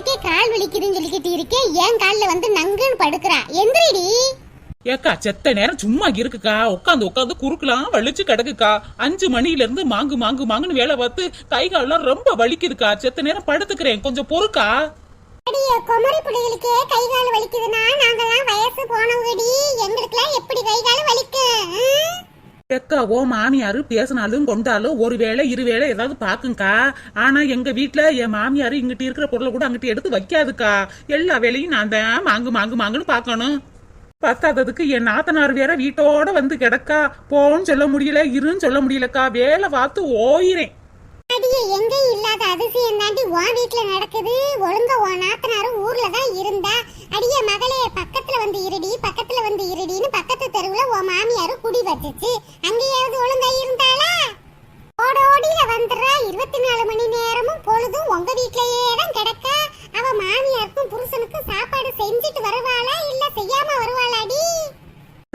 அவளுக்கே கால் வலிக்குதுன்னு சொல்லிக்கிட்டு இருக்கேன், என் கால்ல வந்து நங்குன்னு படுக்கிறா. எந்திரிடி. ஏக்கா செத்த நேரம் சும்மா இருக்குக்கா, உட்காந்து உட்காந்து குறுக்கலாம் வலிச்சு கிடக்குக்கா. 5 மணில இருந்து மாங்கு மாங்கு மாங்குன்னு வேலை பார்த்து கை கால்லாம் ரொம்ப வலிக்குதுக்கா. செத்த நேரம் படுத்துக்கிறேன், கொஞ்சம் பொறுக்கா. அடியே, குமரி பிள்ளைகளுக்கே கை கால் வலிக்குதுன்னா நாங்கெல்லாம் வயசு போனவங்கடி, எங்களுக்குலாம் எப்படி கை கால் வலிக்கும்? ஏக்கா ஓ மாமியாரு பேசினாலும் கொண்டாலும் ஒரு வேளை இருவேளை ஏதாவது பாக்குங்கக்கா. ஆனா எங்க வீட்டுல என் மாமியாரு இங்கிட்டு இருக்கிற பொருளை கூட அங்கிட்டு எடுத்து வைக்காதுக்கா. எல்லா வேலையும் நான் தான் மாங்கு மாங்கு மாங்குன்னு பாக்கணும். பத்தாததுக்கு என் நாத்தனார் வேற வீட்டோட வந்து கிடக்கா. போன்னு சொல்ல முடியல, இருன்னு சொல்ல முடியலக்கா. வேலை பார்த்து ஓயிறேன். அடியே, எங்க இல்லாத அதிசயம் தாண்டி உன் வீட்டுல நடக்குது. ஒழுங்கா உன் நாத்தனாரும் ஊர்ல தான் இருந்தா. அடியே மகளே, பக்கத்துல வந்து இருடி, பக்கத்துல வந்து இருடின்னு பக்கத்து தெருவுல உன் மாமியாரு குடி வச்சுச்சு. அங்கேயாவது ஒழுங்கா இருந்தாளா? ஓடோடியில வந்துடுறா. 24 மணி நேரமும் பொழுதும் உங்க வீட்லயே தான் கிடக்க. அவ மாமியாருக்கும் புருஷனுக்கும் சாப்பாடு செஞ்சுட்டு வருவாளா இல்ல செய்யாம வருவாளாடி?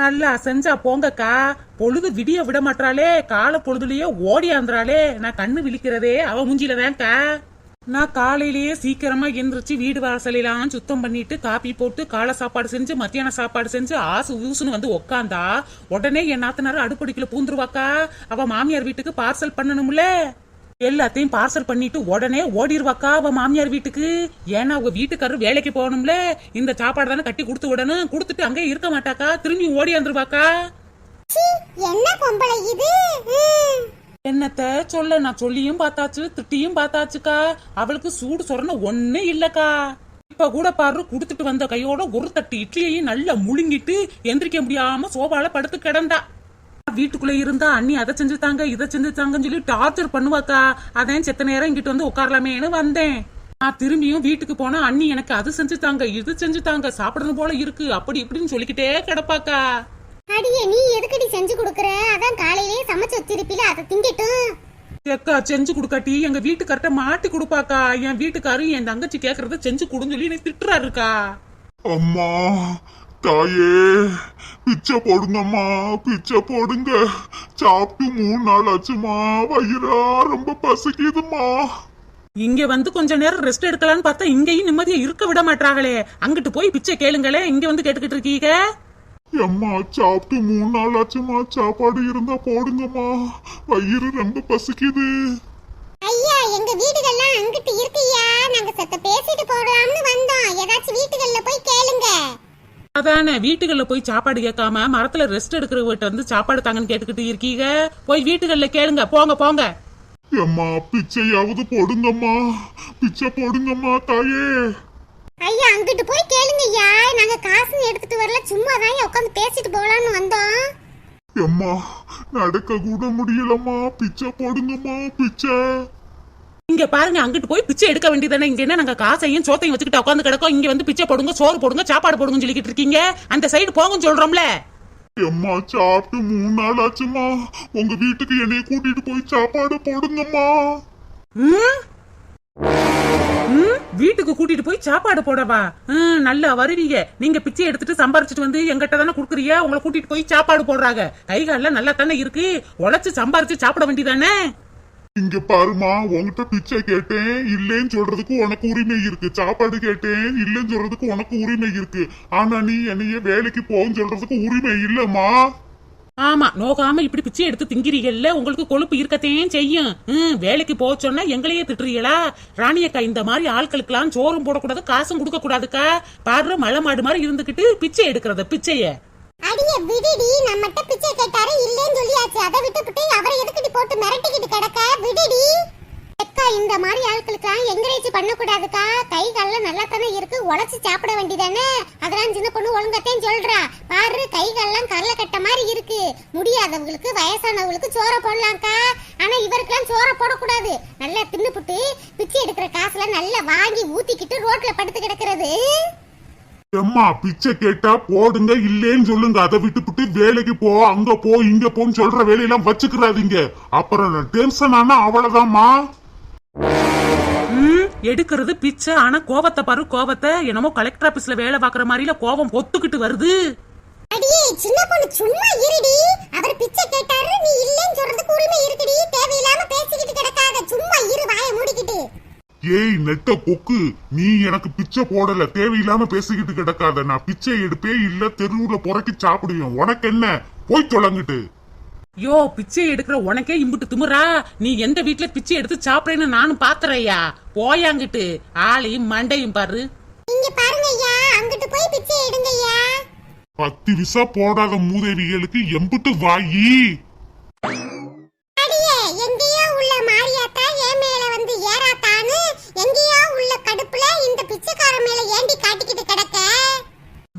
நல்லா செஞ்சா போங்கக்கா. பொழுது விடிய விட மாட்டாளே, கால பொழுதுலயே ஓடியாந்துறாளே. நான் கண்ணு விழிக்கிறதே அவ மூஞ்சிலதான்க்கா. நான் காலையிலேயே சீக்கிரமா எந்திரிச்சு வீடு வாசலாம் சுத்தம் பண்ணிட்டு காப்பி போட்டு காலை சாப்பாடு செஞ்சு மத்தியான சாப்பாடு செஞ்சு ஆசு ஊசுன்னு வந்து உக்காந்தா உடனே என் நாத்தனாரு அடுப்படிக்குள்ள பூந்துருவாக்கா. அவ மாமியார் வீட்டுக்கு பார்சல் பண்ணணும்ல, எல்லாத்தையும் பார்சல் பண்ணிட்டு உடனே ஓடிடுவாக்கா அவ மாமியார் வீட்டுக்கு. ஏன்னா அவங்க வீட்டுக்காரரு வேலைக்கு போகணும்ல, இந்த சாப்பாடு தானே கட்டி கொடுத்து விடணும். கொடுத்துட்டு அங்கே இருக்க மாட்டாக்கா, திரும்பி ஓடியாந்துருவாக்கா. என்ன பொம்பளை இது? என்னத்த சொல்ல, நான் சொல்லியும் பார்த்தாச்சு திட்டியும் பார்த்தாச்சுக்கா. அவளுக்கு சூடு சொரண ஒண்ணு இல்லக்கா. இப்ப கூட பாரு, குடுத்துட்டு வந்த கையோட ஒரு தட்டு இட்லியையும் நல்லா முழுங்கிட்டு எந்திரிக்க முடியாம சோபால படுத்து கிடந்தா. வீட்டுக்குள்ள இருந்தா அண்ணி அதை செஞ்சுட்டாங்க இதை செஞ்சுட்டாங்கன்னு சொல்லி டார்ச்சர் பண்ணுவாக்கா. அதான் செத்த நேரம் இங்கிட்டு வந்து உட்காரலாமேன்னு வந்தேன். நான் திரும்பியும் வீட்டுக்கு போனா அண்ணி எனக்கு அது செஞ்சுட்டாங்க இது செஞ்சுட்டாங்க, சாப்பிடணும் போல இருக்கு, அப்படி இப்படின்னு சொல்லிக்கிட்டே கிடப்பாக்கா. அடியே, நீ எதுக்கடி செஞ்சு கொடுக்கற? அதான் காலையிலேயே சமைச்சு வச்சிருப்பில, அதை திங்கட்டும். ஏக்கா செஞ்சு கொடுக்காட்டி எங்க வீட்டுக்கார்ட்ட மாட்டி கொடுப்பாக்கா. என் வீட்டுக்காரு என் தங்கச்சி கேக்குறத செஞ்சு கொடுன்னு சொல்லி எனக்கு திட்டுறாருக்கா. அம்மா தாயே, பிச்சை போடுங்கம்மா, பிச்சை போடுங்க. சாப்பிட்டு 3 நாள் ஆச்சுமா, வயிறா ரொம்ப பசிக்குதுமா. இங்க வந்து கொஞ்ச நேரம் ரெஸ்ட் எடுக்கலான்னு பார்த்தா இங்கேயும் நிம்மதியா இருக்க விட மாட்டாங்களே. அங்கிட்டு போய் பிச்சை கேளுங்களே, இங்க வந்து கேட்டுக்கிட்டு இருக்கீங்க. அம்மா சாப்பிட்டு 3 நாள் ஆச்சுமா, சாப்பாடு இருந்தா போடுங்கம்மா, வயிறு ரொம்ப பசிக்குது. ஐயா, எங்க வீடுகள்லாம் அங்கிட்டு இருக்குயா, நாங்க சத்த பேசிட்டு போகலாம்னு வந்தோம். ஏதாச்சும் வீட்டுகள்ல போய் கேளுங்க. அதானே, வீட்டுகள்ல போய் சாப்பாடு கேட்காம மரத்துல ரெஸ்ட் எடுக்கிறவட்ட வந்து சாப்பாடு தாங்கன்னு கேட்டுக்கிட்டு இருக்கீங்க. போய் வீட்டுகள்ல கேளுங்க, போங்க போங்க. அம்மா பிச்சையாவது போடுங்கம்மா, பிச்சை போடுங்கம்மா தாயே. ஐயா, அங்கிட்டு போய் கேளுங்கய்யா, நாங்க காசு எடுத்துட்டு வரல, சும்மா தான் உட்காந்து பேசிட்டு போகலாம்னு வந்தோம். அம்மா நடக்க கூட முடியலம்மா, பிச்சை போடுங்கம்மா, பிச்சை. இங்க பாருங்க, அங்கிட்டு போய் பிச்சை எடுக்க வேண்டியதானே. இங்க என்ன நாங்க காசையும் சோத்தையும் வச்சுக்கிட்டு உட்காந்து கிடக்கோம். இங்க வந்து பிச்சை போடுங்க, சோறு போடுங்க, சாப்பாடு போடுங்கன்னு சொல்லிக்கிட்டு இருக்கீங்க. அந்த சைடு போங்கன்னு சொல்றோம்ல. அம்மா சாப்பிட்டு 3 நாள் ஆச்சுமா, உங்க வீட்டுக்கு என்னைய கூட்டிட்டு போய் சாப்பாடு போடுங்கம்மா. வீட்டுக்கு கூட்டிட்டு போய் சாப்பாடு போடவா? நல்லா வருவீங்க. நீங்க பிச்சை எடுத்துட்டு சம்பாரிச்சிட்டு வந்து எங்கிட்ட தானே குடுக்குறீங்க, உங்களை கூட்டிட்டு போய் சாப்பாடு போடுறாங்க. கைகால நல்லா தானே இருக்கு, உழைச்சு சம்பாரிச்சு சாப்பிட வேண்டியதானே. இங்க பாருமா, உன்கிட்ட பிச்சை கேட்டேன் இல்லேன்னு சொல்றதுக்கு உனக்கு உரிமை இருக்கு, சாப்பாடு கேட்டேன் இல்லன்னு சொல்றதுக்கு உனக்கு உரிமை இருக்கு. ஆனா நீ என்னைய வேலைக்கு போன்னு சொல்றதுக்கு உரிமை இல்லம்மா. ஆமா, நோகாம இப்படி பிச்சை எடுத்து திங்கிறீங்கல்ல, உங்களுக்கு கொழுப்பு இருக்கத்தையும் செய்யும். வேலைக்கு போக சொன்னா எங்களையே திட்டுறீங்களா? ராணியக்கா, இந்த மாதிரி ஆட்களுக்கெல்லாம் சோறும் போடக்கூடாது, காசும் கொடுக்க கூடாதுக்கா. பாடுற மலை மாடு மாதிரி இருந்துகிட்டு பிச்சை எடுக்கிறத பிச்சைய. அடியே விடுடி, நம்மட்ட பிச்சை கேட்டாரு இல்லன்னு சொல்லியாச்சு, அதை விட்டுப்புட்டு அவரை எதுக்கிட்டு போட்டு மிரட்டிக்கிட்டு கிடக்க? விடுடி அக்கா, இந்த மாதிரி ஆட்களுக்கெல்லாம் என்கரேஜ் பண்ணக்கூடாதுக்கா. கை கால நல்லா தானே இருக்கு, உழைச்சு சாப்பிட வேண்டியதானே. அதெல்லாம் சின்ன பொண்ணு ஒழுங்கத்தையும் சொல்றா. பாரு, கை காலெல்லாம் கரல கட்ட மாதிரி இருக்கு. முடியாதவங்களுக்கு வயசானவங்களுக்கு சோற போடலாம்க்கா. ஆனா இவருக்கெல்லாம் சோற போடக்கூடாது. நல்லா தின்னுப்புட்டு பிச்சை எடுக்கிற காசுல நல்லா வாங்கி ஊத்திக்கிட்டு ரோட்ல படுத்து கிடக்கிறது. அம்மா பிச்சை கேட்டா போடுங்க இல்லேன்னு சொல்லுங்க, அதை விட்டுப்புட்டு வேலைக்கு போ அங்க போ இங்க போன்னு சொல்ற வேலையெல்லாம் வச்சுக்கிறாதீங்க. அப்புறம் டென்ஷன் ஆனா அவ்வளவுதான்மா. எடுக்கிறது பிச்சை, ஆனா கோவத்தை பாரு, கோவத்தை என்னமோ கலெக்டர் ஆபீஸ்ல வேலை பாக்குற மாதிரில கோவம் பொத்துக்கிட்டு வருது. அடியே சின்ன பொண்ணு, சும்மா இருடி. அவர் பிச்சை கேட்டாரு, நீ இல்லன்னு சொல்றதுக்கு உரிமை இருக்குடி. தேவையில்லாம பேசிக்கிட்டு கிடக்காத, சும்மா இரு, வாயை மூடிக்கிட்டு. ஏய் நெட்ட கொக்கு, நீ எனக்கு பிச்சை போடல, தேவையில்லாம பேசிக்கிட்டு கிடக்காத. நான் பிச்சை எடுப்பே இல்ல, தெருவுல புறக்கி சாப்பிடுவேன். உனக்கு என்ன, போய் தொலைங்கிட்டு. யோ, பிச்சை எடுக்கிற உனக்கே இம்புட்டு திமுறா? நீ எந்த வீட்டுல பிச்சை எடுத்து சாப்பிடுறேன்னு நானும் பாத்துறையா? போயாங்கிட்டு ஆளையும் மண்டையும் பாரு. இங்க பாருங்க ஐயா, அங்கிட்டு போய் பிச்சை எடுங்க ஐயா. 10 விசா போடாத மூதேவிகளுக்கு எம்புட்டு வாயி. அடியே, எங்கேயோ உள்ள மாரியாத்தா என் மேல வந்து ஏறாத்தான்னு எங்கேயோ உள்ள கடுப்புல இந்த பிச்சைக்கார மேல ஏண்டி காட்டிக்கிட்டு கிடக்க?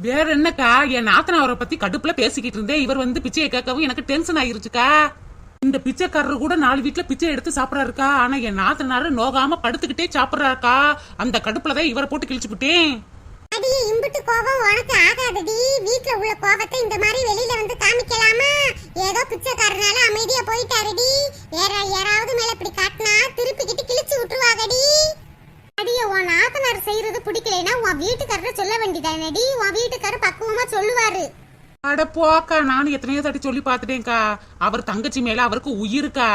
வேற என்னக்கா, என் நாத்தனாவரை பத்தி கடுப்புல பேசிக்கிட்டு இருந்தேன். இவர் வந்து பிச்சையை கேட்கவும் எனக்கு டென்ஷன் ஆயிருச்சுக்கா. இந்த பிச்சைக்காரரு கூட 4 வீட்டுல பிச்சை எடுத்து சாப்பிடறாருக்கா. ஆனா என் நாத்தனாரு நோகாம படுத்துக்கிட்டே சாப்பிடறாருக்கா. அந்த கடுப்புலதான் இவரை போட்டு கிழிச்சு விட்டேன். அடியே, இம்புட்டு கோபம் உனக்கு ஆகாதடி. வீட்ல உள்ள கோபத்தை இந்த மாதிரி வெளியில வந்து காமிக்கலாமா? ஏதோ பிச்சைக்காரனால அமைதியா போயிட்டாருடி. வேற யாராவது மேல இப்படி காட்டினா திருப்பிக்கிட்டு கிழிச்சு விட்டுருவாங்கடி. அடியே, உன் நாத்தனார் செய்யறது பிடிக்கலைன்னா உன் வீட்டுக்காரரை சொல்ல வேண்டியதானடி. உன் வீட்டுக்காரர் பக்குவமா சொல்லுவாரு. அட போக்கா, நானும் எத்தனையோ தட்டி சொல்லி பாத்துட்டேன்க்கா. அவர் தங்கச்சி மேல அவருக்கு உயிருக்கா.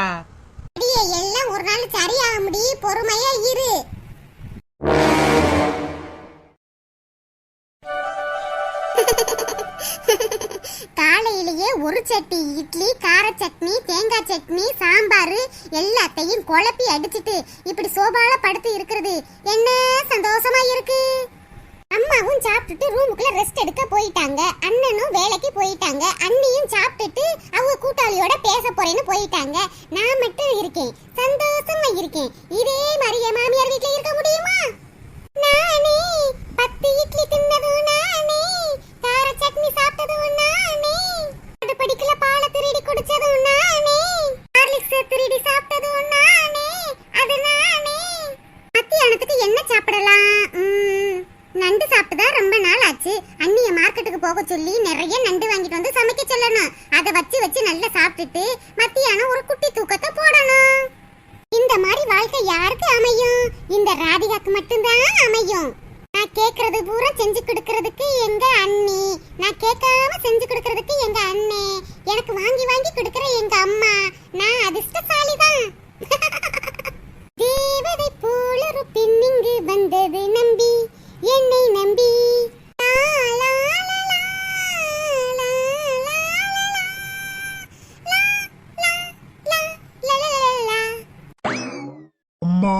அடியே, எல்லாம் ஒரு நாள் சரியாக முடி, பொறுமையா இரு. காலையிலேயே ஒரு சட்டி இட்லி, கார சட்னி, தேங்காய் சட்னி, சாம்பார் எல்லாத்தையும் குழப்பி அடிச்சிட்டு இப்படி சோபால படுத்து இருக்கிறது என்ன சந்தோஷமா இருக்கு. அம்மாவும் சாப்பிட்டுட்டு ரூமுக்குள்ள ரெஸ்ட் எடுக்க போயிட்டாங்க. அண்ணனும் வேலைக்கு போயிட்டாங்க. அண்ணியும் சாப்பிட்டுட்டு அவங்க கூட்டாளியோட பேச போறேன்னு போயிட்டாங்க. நான் மட்டும் இருக்கேன், சந்தோஷமா இருக்கேன். இதே மாதிரி என் மாமியார் வீட்டுல இருக்க முடியுமா? நானே 10 இட்லி தின்னதும் நானே, கார சட்னி சாப்பிட்டதும் நானே, அடுப்படிக்குள்ள பாலை திருடி குடிச்சதும் நானே, ஹார்லிக்ஸ் திருடி சாப்பிட்டதும் நானே, அது நானே. மத்தியானத்துக்கு என்ன சாப்பிடலாம்? நண்டு சாப்பிட்டுதா ரொம்ப நாள் ஆச்சு. அண்ணிய மார்க்கெட்டுக்கு போக சொல்லி நிறைய நண்டு வாங்கிட்டு வந்து சமைக்க சொல்லணும். அதை வச்சு நல்லா சாப்பிட்டுட்டு மத்தியானம் ஒரு குட்டி தூக்கத்தை போடணும். இந்த மாதிரி வாழ்க்கை யாருக்கு அமையும்? இந்த ராதிகாக்கு மட்டும்தான் அமையும். நான் கேக்குறது பூரா செஞ்சு கொடுக்கறதுக்கு எங்க அண்ணி, நான் கேட்காம செஞ்சு கொடுக்கறதுக்கு எங்க அண்ணே, எனக்கு வாங்கி வாங்கி கொடுக்கற எங்க அம்மா. நான் அதிர்ஷ்டசாலி தான். தேவதை போல ஒரு பெண் இங்கு வந்தது நம்பி, என்னை நம்பி. அம்மா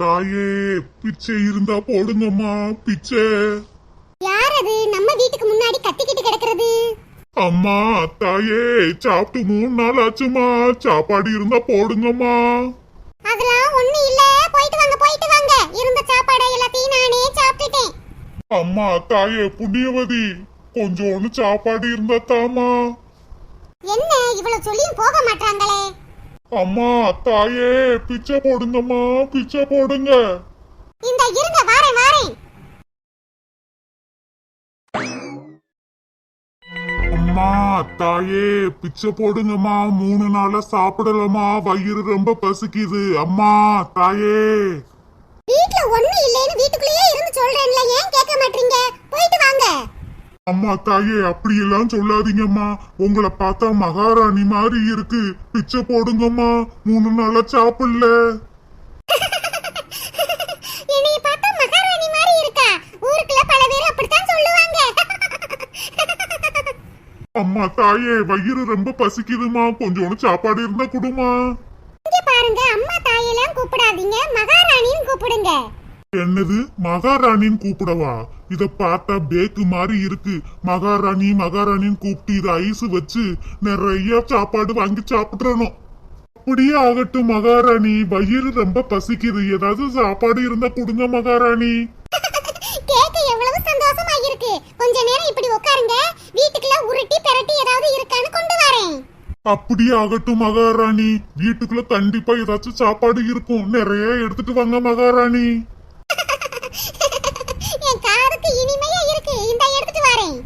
தாயே, பிச்சை இருந்தா போடுங்கம்மா, பிச்சை. யார் அது நம்ம வீட்டுக்கு முன்னாடி கத்திக்கிட்டு கிடக்கிறது? அம்மா தாயே, சாப்பிட்டு 3 நாள் ஆச்சுமா, சாப்பாடு இருந்தா போடுங்கம்மா. அதெல்லாம் ஒண்ணு இல்ல, போயிட்டு வாங்க போயிட்டு வாங்க. இருந்த சாப்பாடு எல்லாத்தையும் நானே சாப்பிட்டுட்டேன். அம்மா தாயே புண்ணியவதி, கொஞ்சோண்டு சாப்பாடு இருந்தா தாமா. என்ன இவ்வளவு சொல்லியும் போக மாட்டாங்களே? அம்மா தாயே, பிச்சை போடுங்கம்மா, பிச்சை போடுங்க. இந்த இருங்க, வாரேன் வாரேன். அம்மா தாயே, பிச்சை போடுங்கம்மா, 3 நாளா சாப்பிடலமா, வயிறு ரொம்ப பசிக்குது. அம்மா தாயே. வீட்ல ஒண்ணு இல்லைன்னு வீட்டுக்குள்ளேயே இருந்து சொல்றேன்ல, ஏன் கேட்க மாட்டீங்க? போயிட்டு வாங்க. அம்மா தாயே, அப்படி எல்லாம் சொல்லாதீங்கம்மா, உங்களை பார்த்தா மகாராணி மாதிரி இருக்கு. பிச்சை போடுங்கம்மா, 3 நாளா சாப்பிடல. என்னைய பார்த்தா மகாராணி மாதிரி இருக்கா? ஊருக்குள்ள பல பேர் அப்படித்தான் சொல்லுவாங்க. அம்மா தாயே, வயிறு ரொம்ப பசிக்குதுமா, கொஞ்சோண்டு சாப்பாடு இருந்தா கொடுமா. இங்க பாருங்க, அம்மா தாயெல்லாம் கூப்பிடாதீங்க, மகாராணின்னு கூப்பிடுங்க. என்னது மகாராணின்னு கூப்பிடவா? இத பார்த்தா பேக்கு மாதிரி இருக்கு. மகாராணி மகாராணின்னு கூப்பிட்டு இத ஐஸ் வச்சு நிறைய சாப்பாடு வாங்கி சாப்பிடணும். அப்படியே ஆகட்டும் மகாராணி, வயிறு ரொம்ப பசிக்குது, ஏதாவது சாப்பாடு இருந்தா கொடுங்க மகாராணி. கேக்க எவ்வளவு சந்தோஷமா இருக்கு. கொஞ்ச நேரம் இப்படி உட்காருங்க, வீட்டுக்குள்ள உருட்டி பெரட்டி ஏதாவது இருக்கான்னு கொண்டு வரேன். அப்படியே ஆகட்டும் மகாராணி, வீட்டுக்குள்ள கண்டிப்பா ஏதாச்சும் சாப்பாடு இருக்கும், நிறைய எடுத்துட்டு வாங்க மகாராணி. என் காதுக்கு இனிமையா இருக்கு, இந்த எடுத்துட்டு வரேன்.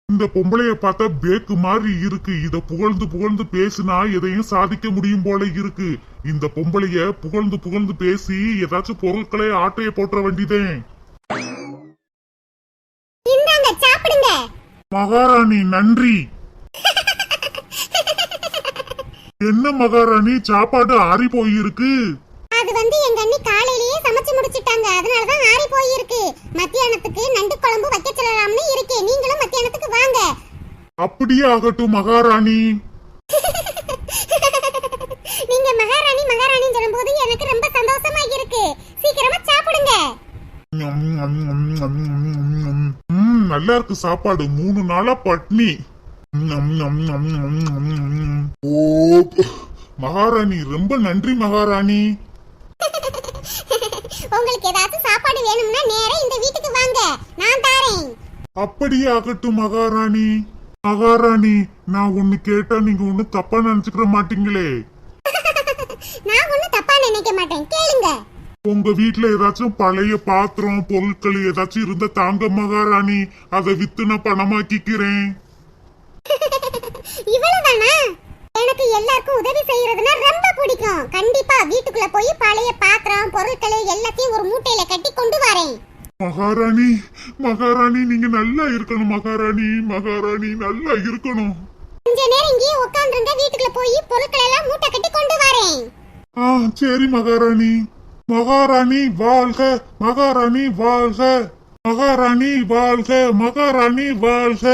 இந்த பொம்பளைய பார்த்தா பேக்கு மாதிரி இருக்கு. இத புகழ்ந்து புகழ்ந்து பேசினா எதையும் சாதிக்க முடியும் போல இருக்கு. இந்த பொம்பளைய புகழ்ந்து புகழ்ந்து பேசி ஏதாச்சும் பொருட்களை ஆட்டைய போட்டுற வேண்டியதேன். இந்தாங்க சாப்பிடுங்க. மகாராணி நன்றி. என்ன மகாராணி, சாப்பாடு ஆறி போயிருக்கு. அது வந்து எங்க அண்ணி மத்தியானத்துக்கு நண்டு குழம்பு வைக்க சொல்லலாம்னு இருக்கேன். நீங்களும் மத்தியானத்துக்கு வாங்க. அப்படியே ஆகட்டும் மகாராணி. நீங்க மகாராணி மகாராணின்னு சொல்லும்போது எனக்கு ரொம்ப சந்தோஷமா இருக்கு. சீக்கிரமா சாப்பிடுங்க. நல்லா இருக்கு சாப்பாடு. 3 நாளா பட்னி. ஓ மகாராணி ரொம்ப நன்றி மகாராணி. உங்களுக்கு ஏதாவது சாப்பாடு வேணும்னா நேரா இந்த வீட்டுக்கு வாங்க, நான் தாரேன். அப்படியே ஆகட்டும் மகாராணி. மகாராணி நான் ஒண்ணு கேட்டா நீங்க ஒண்ணு தப்பா நினைச்சுக்கிற மாட்டீங்களே? நான் ஒண்ணும் தப்பா நினைக்க மாட்டேன், கேளுங்க. உங்க வீட்ல ஏதாச்சும் பழைய பாத்திரம் பொருட்கள் ஏதாச்சும் இருந்தா தாங்க மகாராணி. அதை வித்து நான் பணமாக்கிக்கிறேன். இவ்வளவுதானா? எனக்கு எல்லாருக்கும் உதவி செய்யறதுன்னா ரொம்ப பிடிக்கும். கண்டிப்பா வீட்டுக்குள்ள போய் பழைய பாத்திரம் பொருட்களை எல்லாத்தையும் ஒரு மூட்டையில கட்டி கொண்டு வரேன். மகாராணி மகாராணி நீங்க நல்லா இருக்கணும் மகாராணி. மகாராணி நல்லா இருக்கணும். கொஞ்ச நேரம் இங்கேயே உட்காந்துருங்க. வீட்டுக்குள்ள போய் பொருட்களை எல்லாம் மூட்டை கட்டி கொண்டு வரேன். சரி மகாராணி. மகாராணி வாழ்க. மகாராணி வாழ்க. மகாராணி வாழ்க. மகாராணி வாழ்க.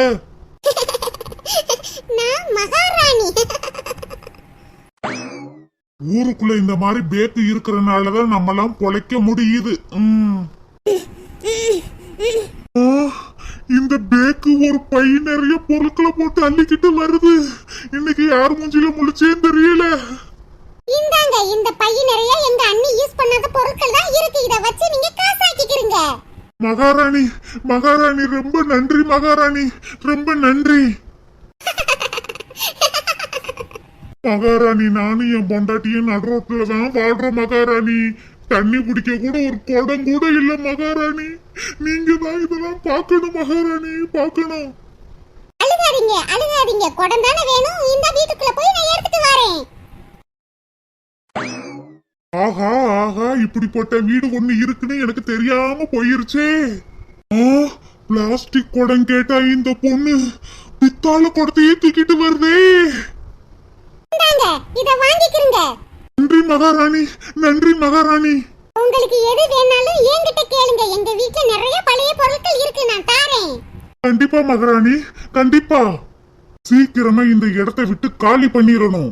நான் மகாராணி. ஊருக்குள்ள இந்த மாதிரி பேக்கு இருக்கிறனாலதான் நம்மலாம் பொழைக்க முடியுது. இந்த பேக்கு ஒரு பை நிறைய பொருட்களை போட்டு அள்ளிக்கிட்டு வருது. இன்னைக்கு யார் மூஞ்சில முழிச்சேன்னு தெரியல. இந்தாங்க, இந்த பை நிறைய எங்க அண்ணி யூஸ் பண்ணாத பொருட்கள் தான் இருக்கு. இத வச்சு நீங்க காசாக்கிக்கிறீங்க. மகாராணி மகாராணி ரொம்ப நன்றி மகாராணி. ரொம்ப நன்றி மகாராணி. நானும் என் பொண்டாட்டியும் நடுரோட்ல தான் வாழ்றோம் மகாராணி. தண்ணி குடிக்க கூட ஒரு குடம் கூட இல்ல மகாராணி. நீங்க தான் இதெல்லாம் பார்க்கணும் மகாராணி, பார்க்கணும். அழுகாதீங்க அழுகாதீங்க, குடம் தானே வேணும். இந்த வீட்டுக்குள்ள போய் நான் எடுத்துட்டு வரேன். ஆஹா ஆஹா இப்படிப்பட்ட வீடு ஒண்ணு இருக்குன்னு எனக்கு தெரியாம போயிருச்சே. பிளாஸ்டிக் குடம் கேட்டா இந்த பொண்ணு பித்தாள குடத்தையே தூக்கிட்டு வருதே. இந்தாங்க, இத வாங்கிக்கிறீங்க. நன்றி மகாராணி. நன்றி மகாராணி. உங்களுக்கு எது வேணாலும் என்கிட்ட கேளுங்க. எங்க வீட்ல நிறைய பழைய பொருட்கள் இருக்கு, நான் தாரேன். கண்டிப்பா மகாராணி கண்டிப்பா. சீக்கிரமா இந்த இடத்தை விட்டு காலி பண்ணிடணும்.